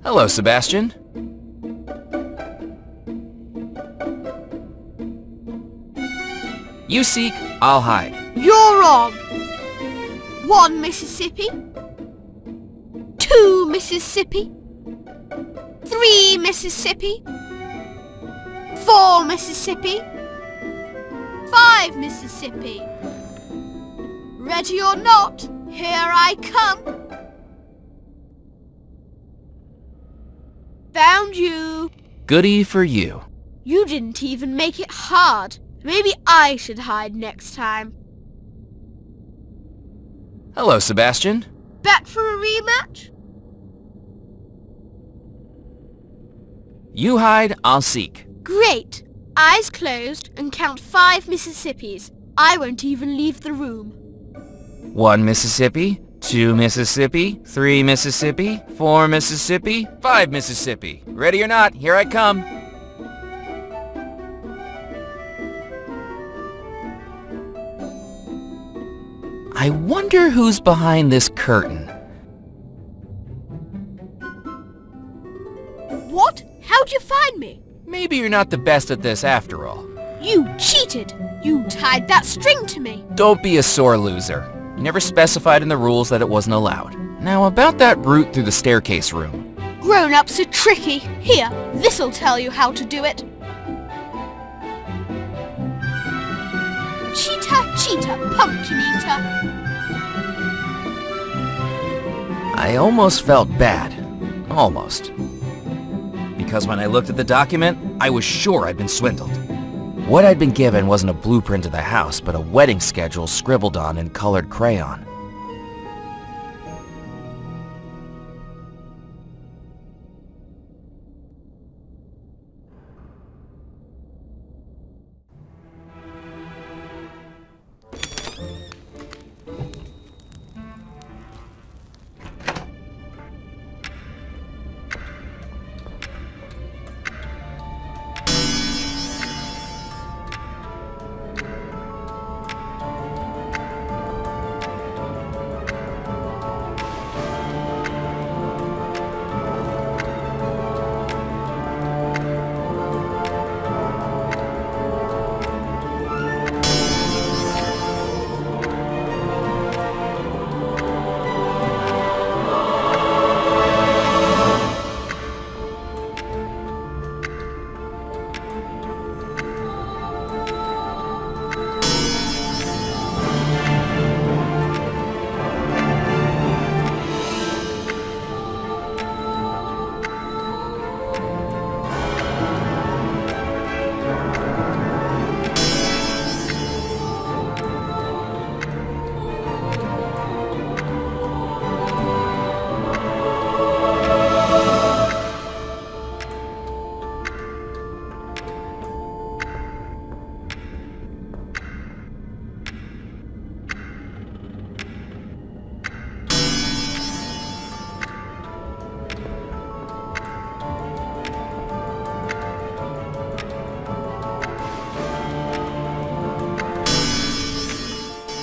Hello, Sebastian. You seek, I'll hide. You're wrong. 1 Mississippi. 2 Mississippi. 3 Mississippi. 4 Mississippi. 5 Mississippi. Ready or not, here I come. Found you. Goody for you. You didn't even make it hard. Maybe I should hide next time. Hello, Sebastian. Bet for a rematch? You hide, I'll seek. Great. Eyes closed and count 5 Mississippis. I won't even leave the room. 1 Mississippi, 2 Mississippi, 3 Mississippi, 4 Mississippi, 5 Mississippi. Ready or not, here I come. I wonder who's behind this curtain. What? How'd you find me? Maybe you're not the best at this after all. You cheated. You tied that string to me. Don't be a sore loser. You never specified in the rules that it wasn't allowed. Now about that route through the staircase room. Grown-ups are tricky. Here, this'll tell you how to do it. Cheetah, cheetah, pumpkin eater. I almost felt bad. Almost. Because when I looked at the document, I was sure I'd been swindled. What I'd been given wasn't a blueprint of the house, but a wedding schedule scribbled on in colored crayon.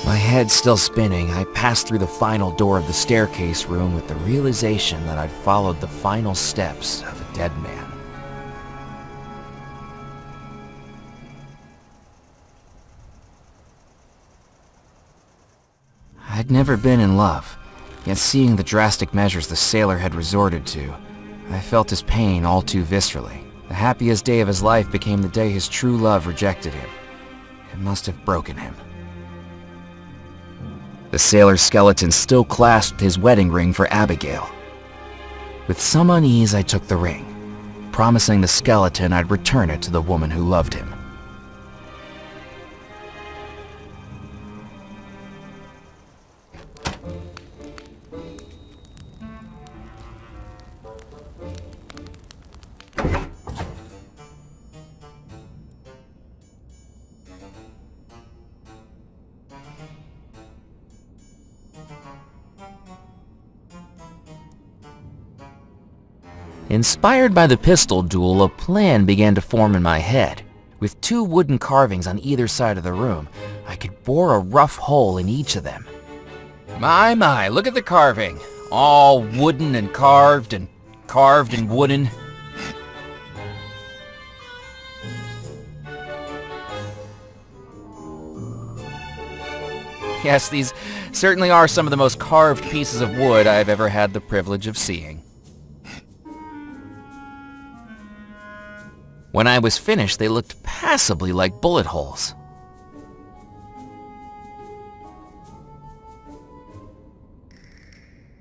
My head still spinning, I passed through the final door of the staircase room with the realization that I'd followed the final steps of a dead man. I'd never been in love, yet seeing the drastic measures the sailor had resorted to, I felt his pain all too viscerally. The happiest day of his life became the day his true love rejected him. It must have broken him. The sailor's skeleton still clasped his wedding ring for Abigail. With some unease, I took the ring, promising the skeleton I'd return it to the woman who loved him. Inspired by the pistol duel, a plan began to form in my head. With 2 wooden carvings on either side of the room, I could bore a rough hole in each of them. My, look at the carving. All wooden and carved and carved and wooden. Yes, these certainly are some of the most carved pieces of wood I've ever had the privilege of seeing. When I was finished, they looked passably like bullet holes.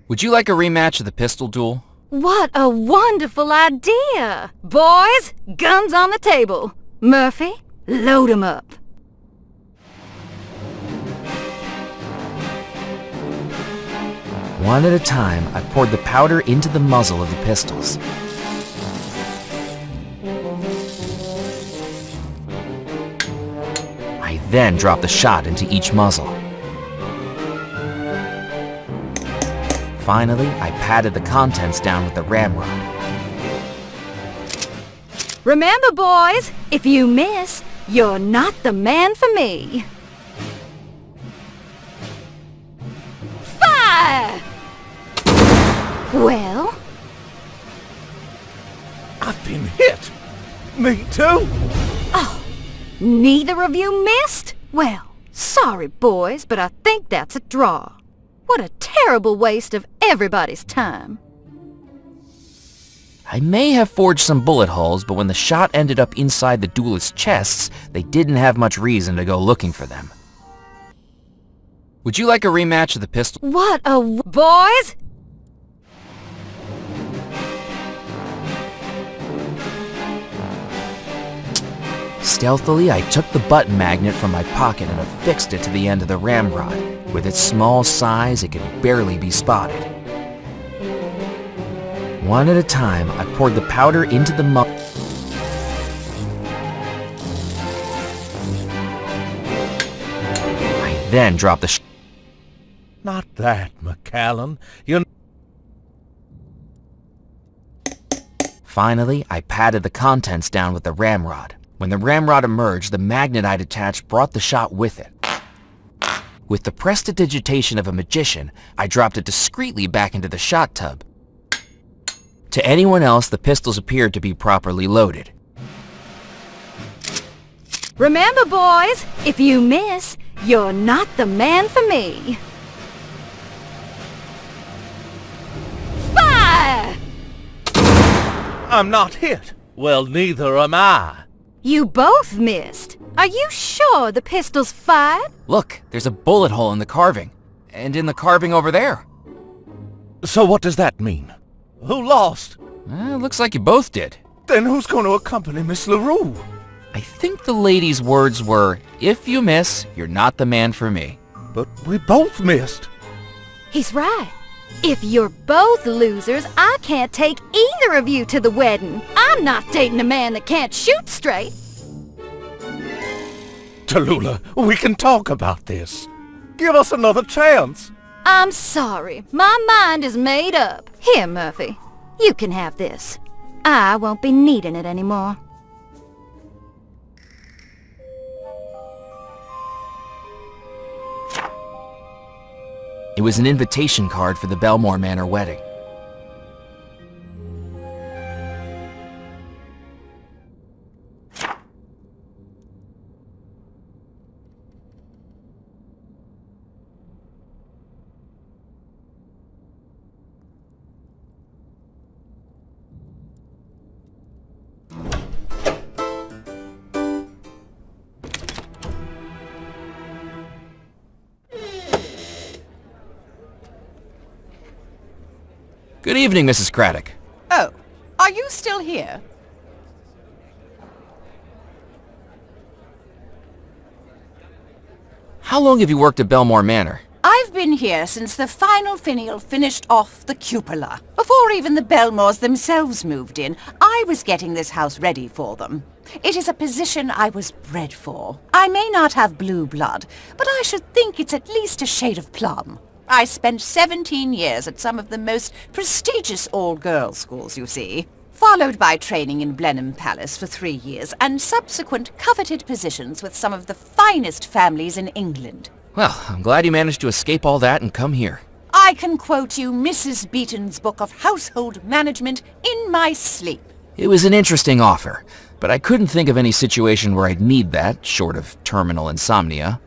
Would you like a rematch of the pistol duel? What a wonderful idea! Boys, guns on the table. Murphy, load 'em up. One at a time, I poured the powder into the muzzle of the pistols. I then dropped the shot into each muzzle. Finally, I patted the contents down with the ramrod. Remember, boys, if you miss, you're not the man for me. Fire! Well? I've been hit. Me too. Oh, neither of you missed? Well, sorry, boys, but I think that's a draw. What a terrible waste of everybody's time. I may have forged some bullet holes, but when the shot ended up inside the duelist's chests, they didn't have much reason to go looking for them. Would you like a rematch of the pistol? What a... Boys! Stealthily, I took the button magnet from my pocket and affixed it to the end of the ramrod. With its small size, it could barely be spotted. One at a time, I poured the powder into the I then dropped the Not that, McCallan. Finally, I patted the contents down with the ramrod. When the ramrod emerged, the magnet I'd attached brought the shot with it. With the prestidigitation of a magician, I dropped it discreetly back into the shot tub. To anyone else, the pistols appeared to be properly loaded. Remember, boys, if you miss, you're not the man for me. Fire! I'm not hit. Well, neither am I. You both missed. Are you sure the pistol's fired? Look, there's a bullet hole in the carving. And in the carving over there. So what does that mean? Who lost? Looks like you both did. Then who's going to accompany Miss LaRue? I think the lady's words were, if you miss, you're not the man for me. But we both missed. He's right. If you're both losers, I can't take either of you to the wedding. I'm not dating a man that can't shoot straight. Tallulah, we can talk about this. Give us another chance. I'm sorry. My mind is made up. Here, Murphy. You can have this. I won't be needing it anymore. It was an invitation card for the Belmore Manor wedding. Good evening, Mrs. Craddock. Oh, are you still here? How long have you worked at Belmore Manor? I've been here since the final finial finished off the cupola. Before even the Belmores themselves moved in, I was getting this house ready for them. It is a position I was bred for. I may not have blue blood, but I should think it's at least a shade of plum. I spent 17 years at some of the most prestigious all-girls schools, you see, followed by training in Blenheim Palace for 3 years, and subsequent coveted positions with some of the finest families in England. Well, I'm glad you managed to escape all that and come here. I I can quote you Mrs. Beaton's book of household management in my sleep. It was an interesting offer, but I couldn't think of any situation where I'd need that, short of terminal insomnia.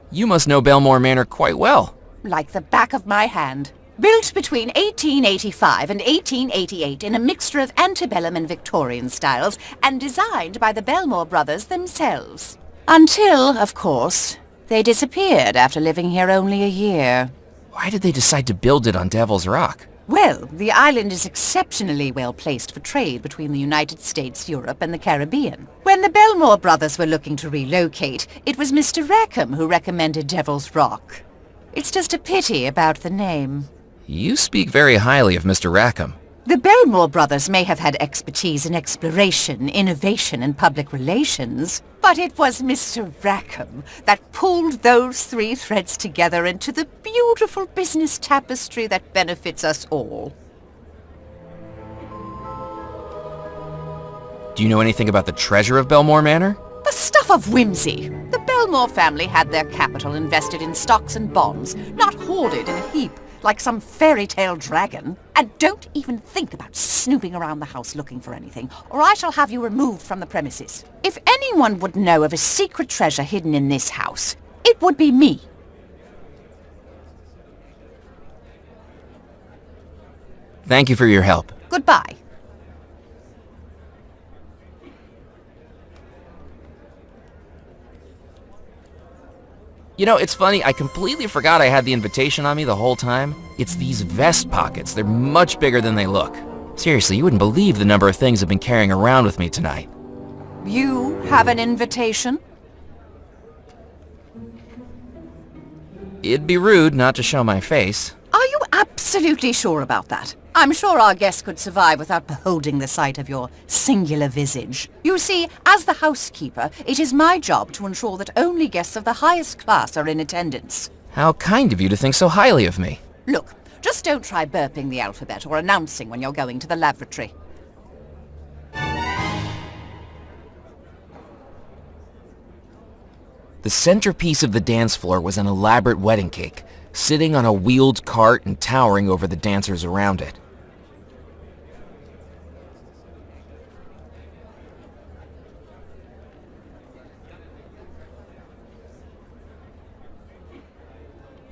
You must know Belmore Manor quite well. Like the back of my hand. Built between 1885 and 1888 in a mixture of antebellum and Victorian styles, and designed by the Belmore brothers themselves. Until, of course, they disappeared after living here only a year. Why did they decide to build it on Devil's Rock? Well, the island is exceptionally well placed for trade between the United States, Europe, and the Caribbean. When the Belmore brothers were looking to relocate, it was Mr. Rackham who recommended Devil's Rock. It's just a pity about the name. You speak very highly of Mr. Rackham. The Belmore brothers may have had expertise in exploration, innovation, and public relations, but it was Mr. Rackham that pulled those three threads together into the beautiful business tapestry that benefits us all. Do you know anything about the treasure of Belmore Manor? The stuff of whimsy. The Belmore family had their capital invested in stocks and bonds, not hoarded in a heap like some fairy tale dragon. And don't even think about snooping around the house looking for anything, or I shall have you removed from the premises. If anyone would know of a secret treasure hidden in this house, it would be me. Thank you for your help. Goodbye. You know, it's funny, I completely forgot I had the invitation on me the whole time. It's these vest pockets. They're much bigger than they look. Seriously, you wouldn't believe the number of things I've been carrying around with me tonight. You have an invitation? It'd be rude not to show my face. Are you absolutely sure about that? I'm sure our guests could survive without beholding the sight of your singular visage. You see, as the housekeeper, it is my job to ensure that only guests of the highest class are in attendance. How kind of you to think so highly of me. Look, just don't try burping the alphabet or announcing when you're going to the lavatory. The centerpiece of the dance floor was an elaborate wedding cake, sitting on a wheeled cart and towering over the dancers around it.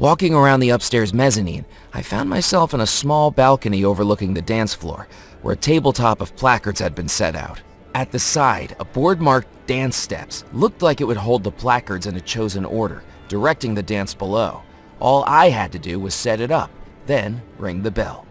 Walking around the upstairs mezzanine, I found myself in a small balcony overlooking the dance floor, where a tabletop of placards had been set out. At the side, a board marked dance steps looked like it would hold the placards in a chosen order, directing the dance below. All I had to do was set it up, then ring the bell.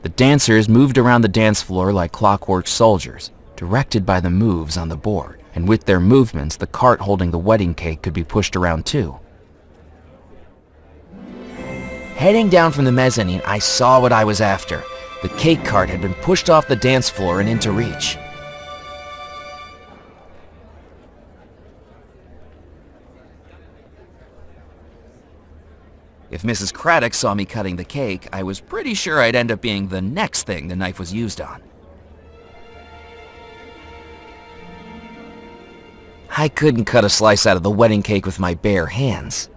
The dancers moved around the dance floor like clockwork soldiers, directed by the moves on the board, and with their movements, the cart holding the wedding cake could be pushed around too. Heading down from the mezzanine, I saw what I was after. The cake cart had been pushed off the dance floor and into reach. If Mrs. Craddock saw me cutting the cake, I was pretty sure I'd end up being the next thing the knife was used on. I couldn't cut a slice out of the wedding cake with my bare hands.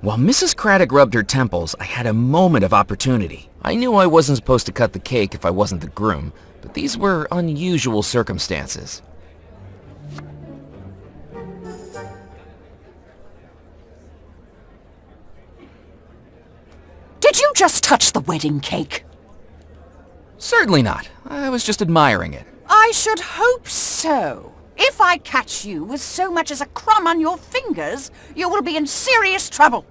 While Mrs. Craddock rubbed her temples, I had a moment of opportunity. I knew I wasn't supposed to cut the cake if I wasn't the groom, but these were unusual circumstances. Did you just touch the wedding cake? Certainly not. I was just admiring it. I should hope so. If I catch you with so much as a crumb on your fingers, you will be in serious trouble.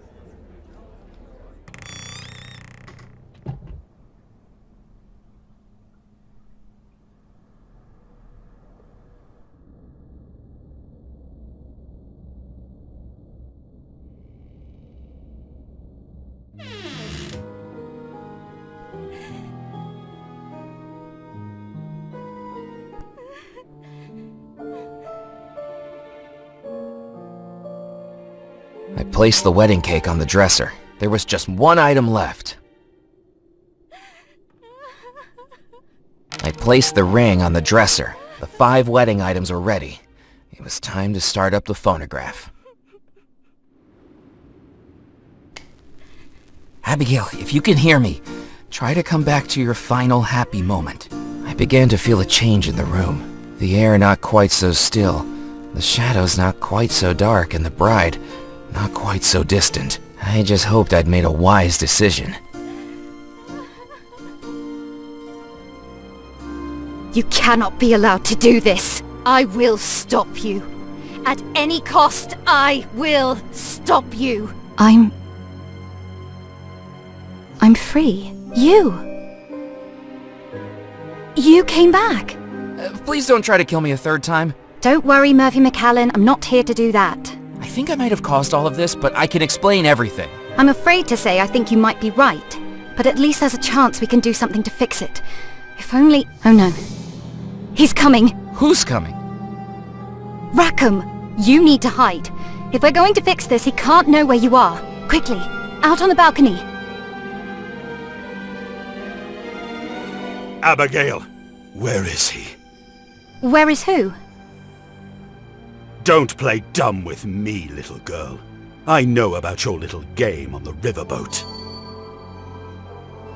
I placed the wedding cake on the dresser. There was just one item left. I placed the ring on the dresser. The 5 wedding items were ready. It was time to start up the phonograph. Abigail, if you can hear me, try to come back to your final happy moment. I began to feel a change in the room. The air not quite so still, the shadows not quite so dark, and the bride not quite so distant. I just hoped I'd made a wise decision. You cannot be allowed to do this. I will stop you. At any cost, I will stop you. I'm free. You came back. Please don't try to kill me a third time. Don't worry, Murphy McAllen. I'm not here to do that. I think I might have caused all of this, but I can explain everything. I'm afraid to say I think you might be right, but at least there's a chance we can do something to fix it. If only... Oh no. He's coming. Who's coming? Rackham, you need to hide. If we're going to fix this, he can't know where you are. Quickly, out on the balcony. Abigail, where is he? Where is who? Don't play dumb with me, little girl. I know about your little game on the riverboat.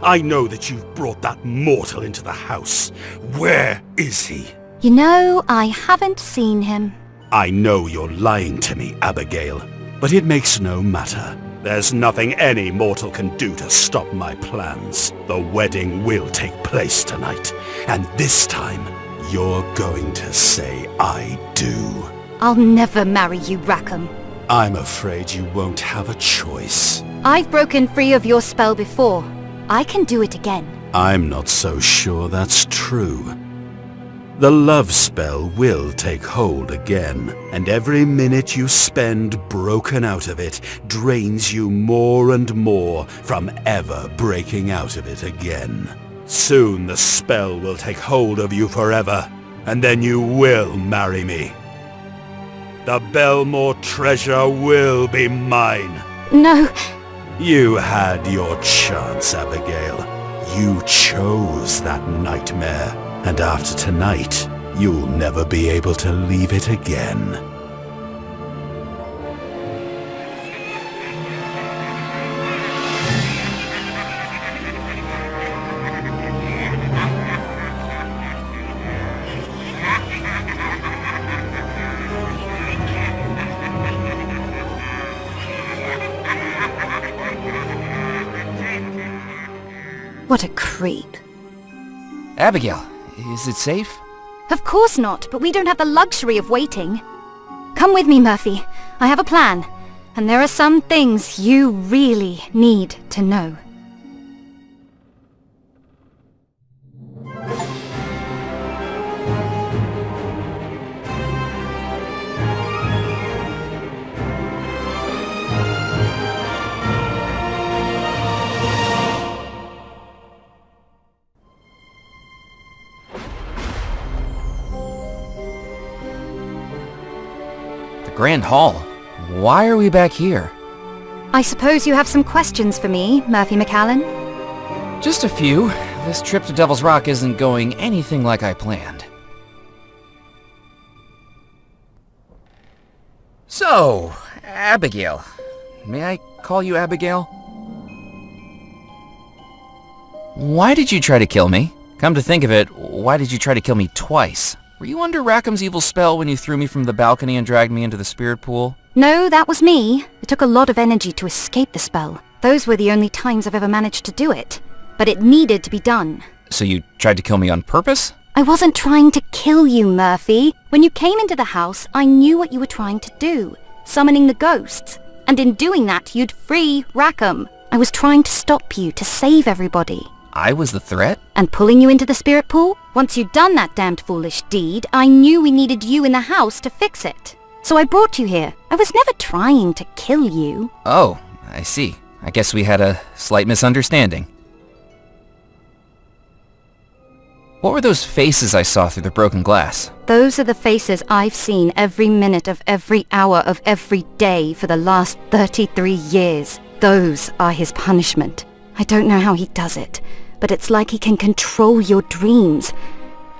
I know that you've brought that mortal into the house. Where is he? You know, I haven't seen him. I know you're lying to me, Abigail, but it makes no matter. There's nothing any mortal can do to stop my plans. The wedding will take place tonight, and this time, you're going to say I do. I'll never marry you, Rackham. I'm afraid you won't have a choice. I've broken free of your spell before. I can do it again. I'm not so sure that's true. The love spell will take hold again, and every minute you spend broken out of it drains you more and more from ever breaking out of it again. Soon the spell will take hold of you forever, and then you will marry me. The Belmore treasure will be mine. No. You had your chance, Abigail. You chose that nightmare, and after tonight, you'll never be able to leave it again. What a creep. Abigail, is it safe? Of course not, but we don't have the luxury of waiting. Come with me, Murphy. I have a plan, and there are some things you really need to know. Grand Hall? Why are we back here? I suppose you have some questions for me, Murphy McAllen? Just a few. This trip to Devil's Rock isn't going anything like I planned. So, Abigail, may I call you Abigail? Why did you try to kill me? Come to think of it, why did you try to kill me twice? Were you under Rackham's evil spell when you threw me from the balcony and dragged me into the spirit pool? No, that was me. It took a lot of energy to escape the spell. Those were the only times I've ever managed to do it. But it needed to be done. So you tried to kill me on purpose? I wasn't trying to kill you, Murphy. When you came into the house, I knew what you were trying to do. Summoning the ghosts. And in doing that, you'd free Rackham. I was trying to stop you, to save everybody. I was the threat? And pulling you into the spirit pool? Once you'd done that damned foolish deed, I knew we needed you in the house to fix it. So I brought you here. I was never trying to kill you. Oh, I see. I guess we had a slight misunderstanding. What were those faces I saw through the broken glass? Those are the faces I've seen every minute of every hour of every day for the last 33 years. Those are his punishment. I don't know how he does it, but it's like he can control your dreams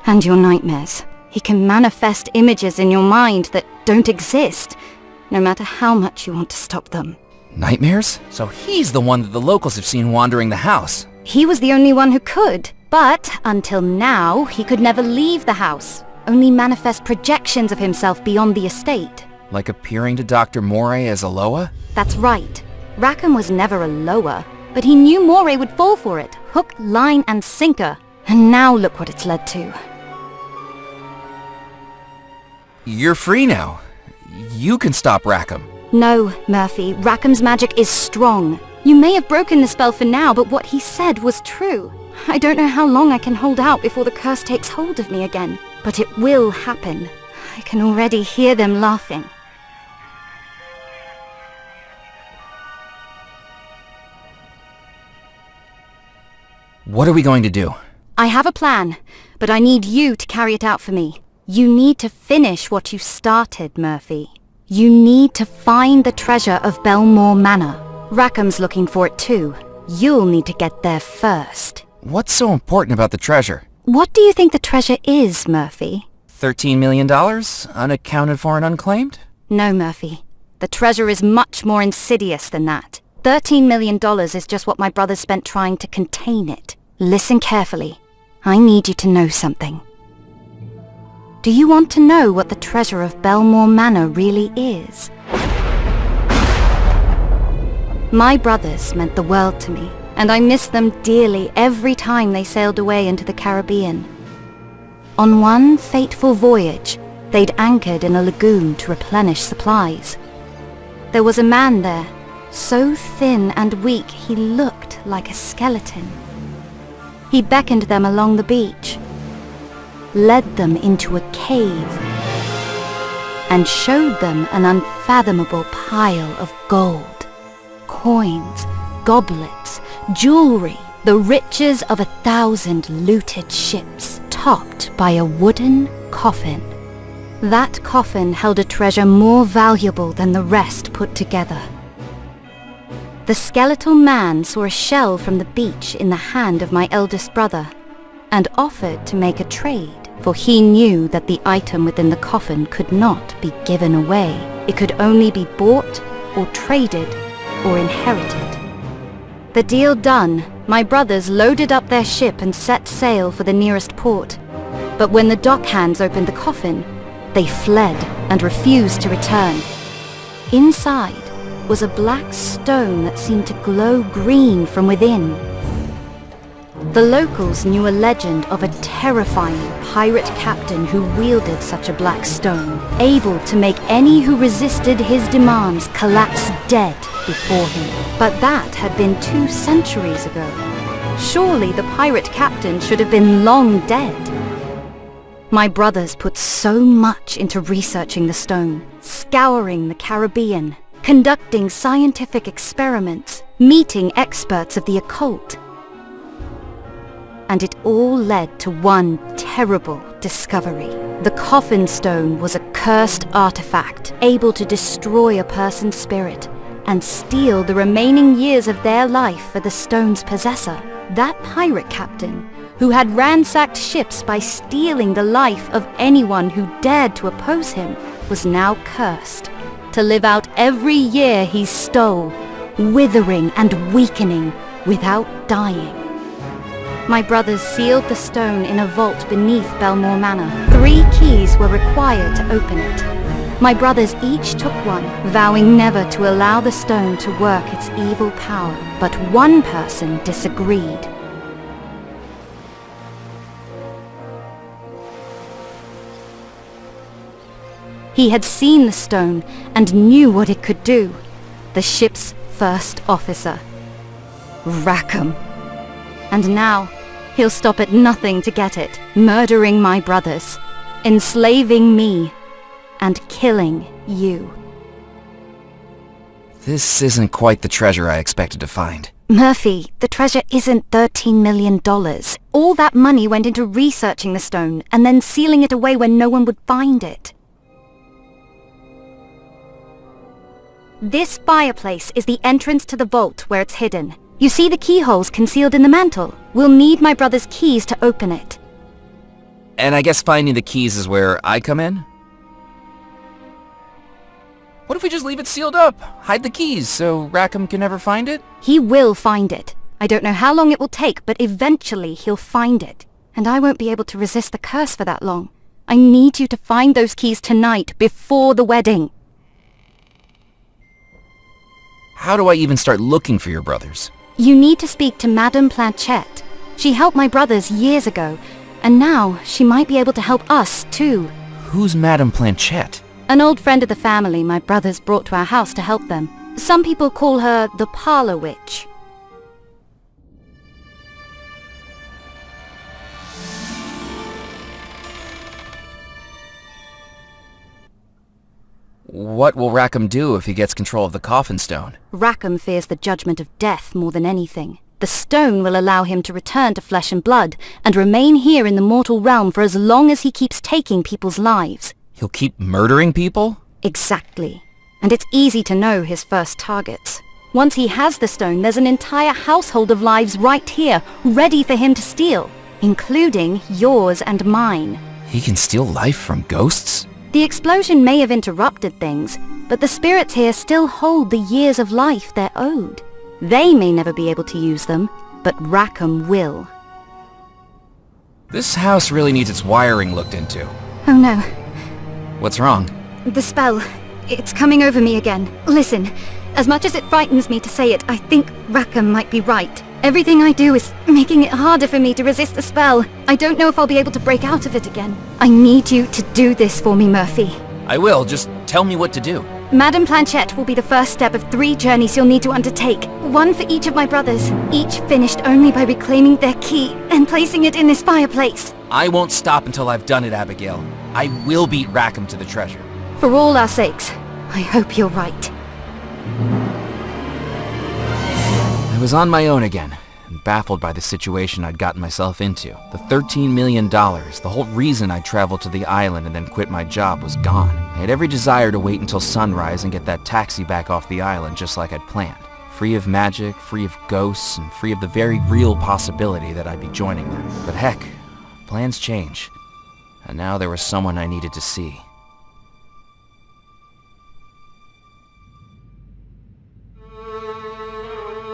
and your nightmares. He can manifest images in your mind that don't exist, no matter how much you want to stop them. Nightmares? So he's the one that the locals have seen wandering the house. He was the only one who could, but until now, he could never leave the house, only manifest projections of himself beyond the estate. Like appearing to Dr. Moray as Aloha? That's right. Rackham was never a lower, but he knew Moray would fall for it, hook, line, and sinker. And now look what it's led to. You're free now. You can stop Rackham. No, Murphy, Rackham's magic is strong. You may have broken the spell for now, but what he said was true. I don't know how long I can hold out before the curse takes hold of me again, but it will happen. I can already hear them laughing. What are we going to do? I have a plan, but I need you to carry it out for me. You need to finish what you started, Murphy. You need to find the treasure of Belmore Manor. Rackham's looking for it too. You'll need to get there first. What's so important about the treasure? What do you think the treasure is, Murphy? $13 million? Unaccounted for and unclaimed? No, Murphy. The treasure is much more insidious than that. $13 million is just what my brother spent trying to contain it. Listen carefully. I need you to know something. Do you want to know what the treasure of Belmore Manor really is? My brothers meant the world to me, and I miss them dearly every time they sailed away into the Caribbean. On one fateful voyage, they'd anchored in a lagoon to replenish supplies. There was a man there, so thin and weak he looked like a skeleton. He beckoned them along the beach, led them into a cave, and showed them an unfathomable pile of gold, coins, goblets, jewelry, the riches of 1,000 looted ships, topped by a wooden coffin. That coffin held a treasure more valuable than the rest put together. The skeletal man saw a shell from the beach in the hand of my eldest brother, and offered to make a trade, for he knew that the item within the coffin could not be given away. It could only be bought, or traded, or inherited. The deal done, my brothers loaded up their ship and set sail for the nearest port. But when the dockhands opened the coffin, they fled and refused to return. Inside was a black stone that seemed to glow green from within. The locals knew a legend of a terrifying pirate captain who wielded such a black stone, able to make any who resisted his demands collapse dead before him. But that had been 2 centuries ago. Surely the pirate captain should have been long dead. My brothers put so much into researching the stone, scouring the Caribbean, conducting scientific experiments, meeting experts of the occult. And it all led to one terrible discovery. The coffin stone was a cursed artifact, able to destroy a person's spirit and steal the remaining years of their life for the stone's possessor. That pirate captain, who had ransacked ships by stealing the life of anyone who dared to oppose him, was now cursed to live out every year he stole, withering and weakening without dying. My brothers sealed the stone in a vault beneath Belmore Manor. 3 keys were required to open it. My brothers each took one, vowing never to allow the stone to work its evil power. But one person disagreed. He had seen the stone and knew what it could do. The ship's first officer, Rackham. And now, he'll stop at nothing to get it, murdering my brothers, enslaving me, and killing you. This isn't quite the treasure I expected to find. Murphy, the treasure isn't $13 million. All that money went into researching the stone and then sealing it away where no one would find it. This fireplace is the entrance to the vault where it's hidden. You see the keyholes concealed in the mantle? We'll need my brother's keys to open it. And I guess finding the keys is where I come in? What if we just leave it sealed up? Hide the keys so Rackham can never find it? He will find it. I don't know how long it will take, but eventually he'll find it. And I won't be able to resist the curse for that long. I need you to find those keys tonight, before the wedding. How do I even start looking for your brothers? You need to speak to Madame Planchette. She helped my brothers years ago, and now she might be able to help us too. Who's Madame Planchette? An old friend of the family my brothers brought to our house to help them. Some people call her the Parlor Witch. What will Rackham do if he gets control of the coffin stone? Rackham fears the judgment of death more than anything. The stone will allow him to return to flesh and blood, and remain here in the mortal realm for as long as he keeps taking people's lives. He'll keep murdering people? Exactly. And it's easy to know his first targets. Once he has the stone, there's an entire household of lives right here, ready for him to steal, including yours and mine. He can steal life from ghosts? The explosion may have interrupted things, but the spirits here still hold the years of life they're owed. They may never be able to use them, but Rackham will. This house really needs its wiring looked into. Oh no. What's wrong? The spell. It's coming over me again. Listen, as much as it frightens me to say it, I think Rackham might be right. Everything I do is making it harder for me to resist the spell. I don't know if I'll be able to break out of it again. I need you to do this for me, Murphy. I will, just tell me what to do. Madame Planchette will be the first step of 3 journeys you'll need to undertake. 1 for each of my brothers, each finished only by reclaiming their key and placing it in this fireplace. I won't stop until I've done it, Abigail. I will beat Rackham to the treasure. For all our sakes, I hope you're right. I was on my own again, and baffled by the situation I'd gotten myself into. The $13 million, the whole reason I traveled to the island and then quit my job, was gone. I had every desire to wait until sunrise and get that taxi back off the island just like I'd planned. Free of magic, free of ghosts, and free of the very real possibility that I'd be joining them. But heck, plans change. And now there was someone I needed to see.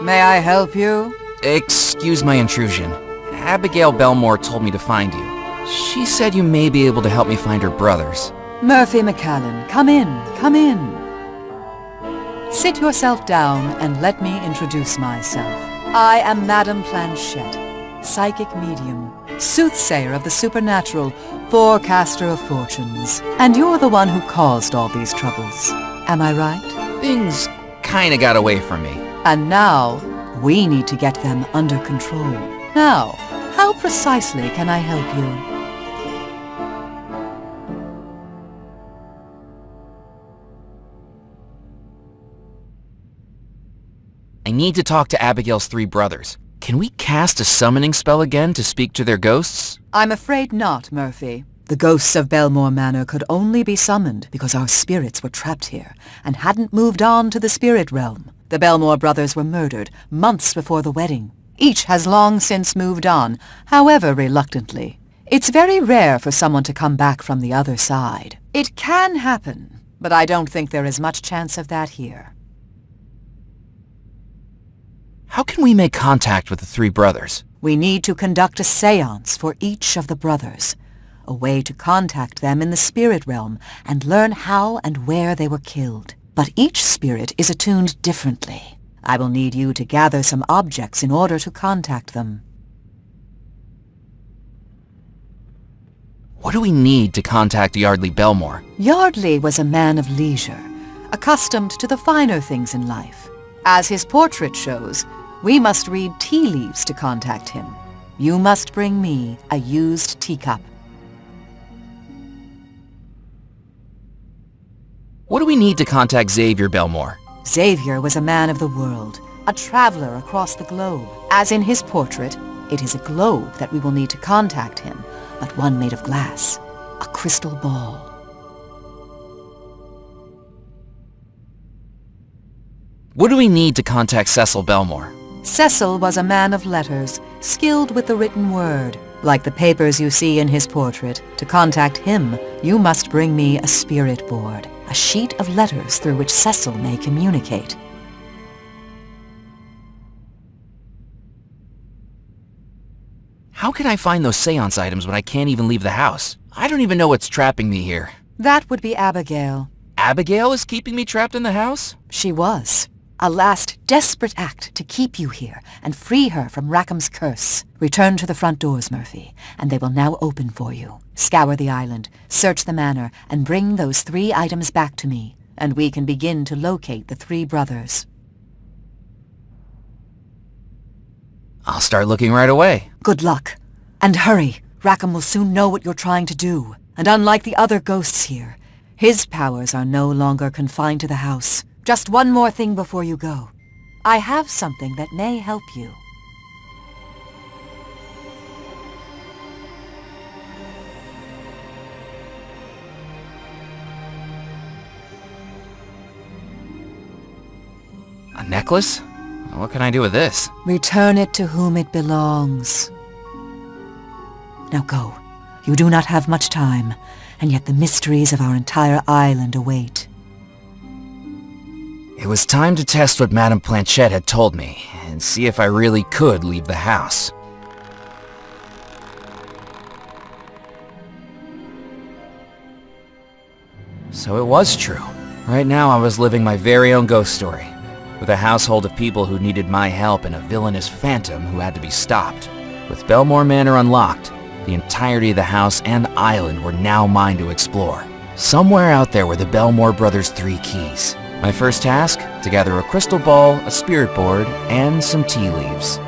May I help you? Excuse my intrusion. Abigail Belmore told me to find you. She said you may be able to help me find her brothers. Murphy McCallan, come in, come in. Sit yourself down and let me introduce myself. I am Madame Planchette, psychic medium, soothsayer of the supernatural, forecaster of fortunes. And you're the one who caused all these troubles. Am I right? Things kinda got away from me. And now, we need to get them under control. Now, how precisely can I help you? I need to talk to Abigail's 3 brothers. Can we cast a summoning spell again to speak to their ghosts? I'm afraid not, Murphy. The ghosts of Belmore Manor could only be summoned because our spirits were trapped here and hadn't moved on to the spirit realm. The Belmore brothers were murdered months before the wedding. Each has long since moved on, however reluctantly. It's very rare for someone to come back from the other side. It can happen, but I don't think there is much chance of that here. How can we make contact with the three brothers? We need to conduct a séance for each of the brothers, a way to contact them in the spirit realm and learn how and where they were killed. But each spirit is attuned differently. I will need you to gather some objects in order to contact them. What do we need to contact Yardley Belmore? Yardley was a man of leisure, accustomed to the finer things in life. As his portrait shows, we must read tea leaves to contact him. You must bring me a used teacup. What do we need to contact Xavier Belmore? Xavier was a man of the world, a traveler across the globe. As in his portrait, it is a globe that we will need to contact him, but one made of glass, a crystal ball. What do we need to contact Cecil Belmore? Cecil was a man of letters, skilled with the written word. Like the papers you see in his portrait, to contact him, you must bring me a spirit board, a sheet of letters through which Cecil may communicate. How can I find those seance items when I can't even leave the house? I don't even know what's trapping me here. That would be Abigail. Abigail is keeping me trapped in the house? She was. A last desperate act to keep you here and free her from Rackham's curse. Return to the front doors, Murphy, and they will now open for you. Scour the island, search the manor, and bring those 3 items back to me, and we can begin to locate the 3 brothers. I'll start looking right away. Good luck. And hurry. Rackham will soon know what you're trying to do. And unlike the other ghosts here, his powers are no longer confined to the house. Just one more thing before you go. I have something that may help you. A necklace? What can I do with this? Return it to whom it belongs. Now go. You do not have much time, and yet the mysteries of our entire island await. It was time to test what Madame Planchette had told me, and see if I really could leave the house. So it was true. Right now I was living my very own ghost story, with a household of people who needed my help and a villainous phantom who had to be stopped. With Belmore Manor unlocked, the entirety of the house and island were now mine to explore. Somewhere out there were the Belmore brothers' 3 keys. My first task, to gather a crystal ball, a spirit board, and some tea leaves.